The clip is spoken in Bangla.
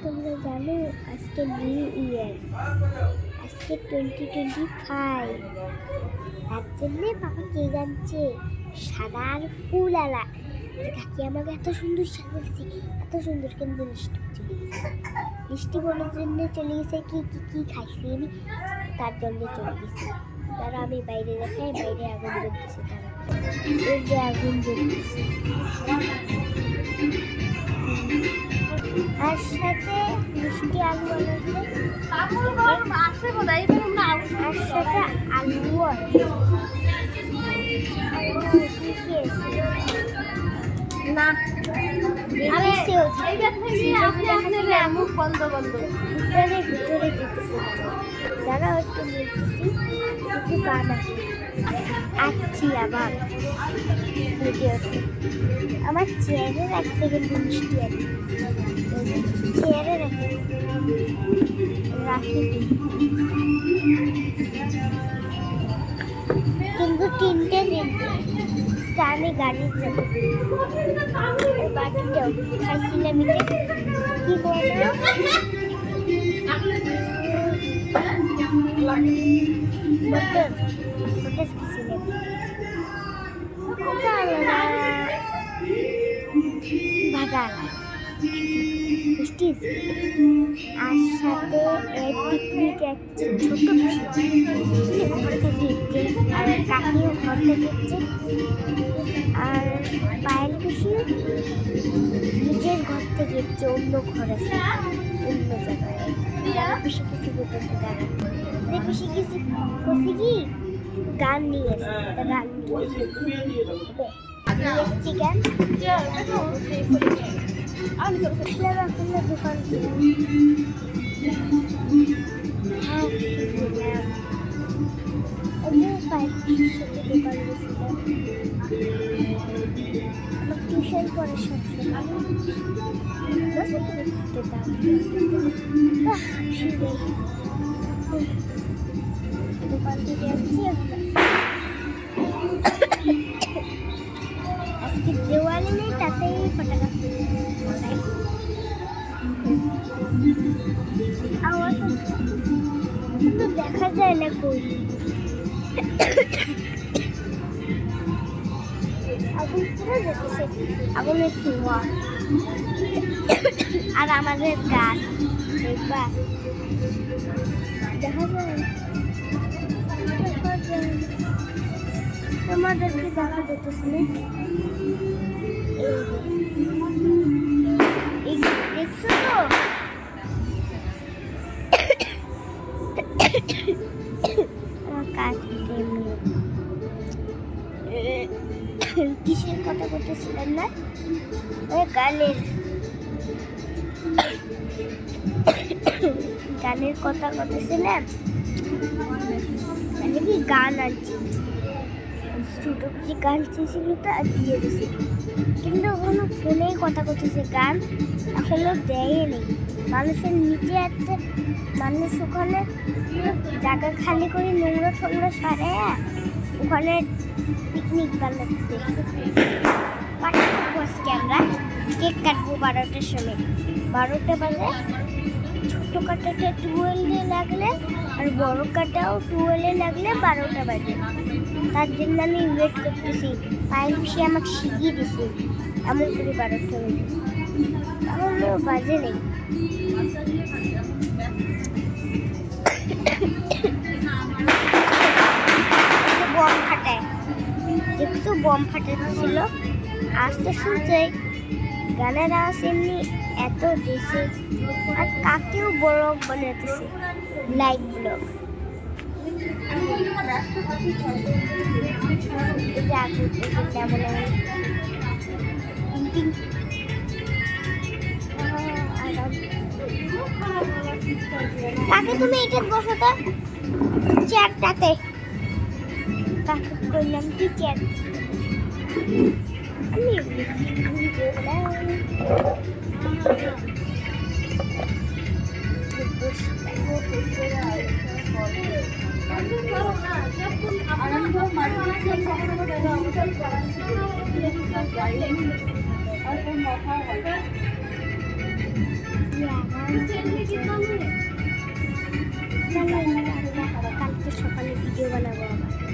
তোমরা জানো আজকে নিউ ইয়ার, আজকে 2025। তার জন্যে বাবা কেক আনছে সাদা আর ফুল আলা। কাকি আমাকে এত সুন্দর সাজাচ্ছে, এত সুন্দর, কিন্তু মিষ্টি বলার জন্য চলে গেছে। কি খাইছি আমি, তার জন্য চলে গেছি। তারা আমি বাইরে দেখাই, বাইরে আগুন জ্বলতেছে। তারা এই যে আগুন জ্বলতেছে, আর সাথে মিষ্টি আলু বানাচ্ছে, আর সাথে আলু না ভিতরে যারা একটু বলতেছি কিছু গান আছে। আছি আমার চেয়ারে রাখতে কিন্তু মিষ্টি আছে, চেয়ারে রাখি কিন্তু তিনটে আমি গাড়ির বাটিটাও খাইছিলাম। কি করবো ভাজা মিষ্টি, আর সাথে পিকনিক একটা ছোট ঘর থেকে দিচ্ছে, আর কাকিও ঘর থেকে দিচ্ছে, আর পায়ের খুশি নিজের ঘর থেকে দিচ্ছে। অন্য ঘর আছে, অন্য জায়গায় বেশি কিছু করতেছে। তারা বেশি কিছু করছে কি গান নিয়ে এসে, গান নিয়ে গান দোকান টিউশন পড়ে সবসময় দোকান থেকে যাচ্ছি। আজকে দেওয়ালি নেই, তাতেই ফটাকা আওয়াজ কিন্তু দেখা যায় না কই। আগুন পুরো যেতেছে, আগুনের ধোঁয়া। আর আমাদের গাছ দেখবা দেখা যায়, তোমাদেরকে দেখা যেতেছে না। দেখছো তো কিসের কথা বলতেছিলেন না? ওই গানের কথা বলতেছিলেন, মানে কি গান আনছি, ছোট কিছু গান চেয়েছিল তো আর দিয়ে দিছি, কিন্তু ওখানে ফোনেই কথা করতেছে। গান আসলে দেয় নেই, মানুষের নিচে একটা মানুষ ওখানে জায়গা খালি করে নোংরা টোংরা সারে ওখানে পিকনিক বানাচ্ছে। আমরা কেক কাটবো 12টার সময়, 12টা বাজে। ছোটো কাটাটা 12-এ লাগলে আর বড় কাটাও 12-এ লাগলে 12টা বাজে। তার জন্য আমি ওয়েট করতেছি। পায়ের সে আমাকে শিখিয়ে দিছে এমন করে 12টা বাজে, আমার বাজে নেই। বম ফাটায়, দেখছো বম ফাটাচ্ছিল। আসতে শুনছে গানের আওয়াজ এমনি এত দেশে, আর কাকেও ব্লগ বানাতেছে, লাইভ ব্লগ। কাকে তুমি এটা বসো তো চেয়ারটাতে, কাকে করলাম কি চেয়ার আমি Yeah. জ্বালাই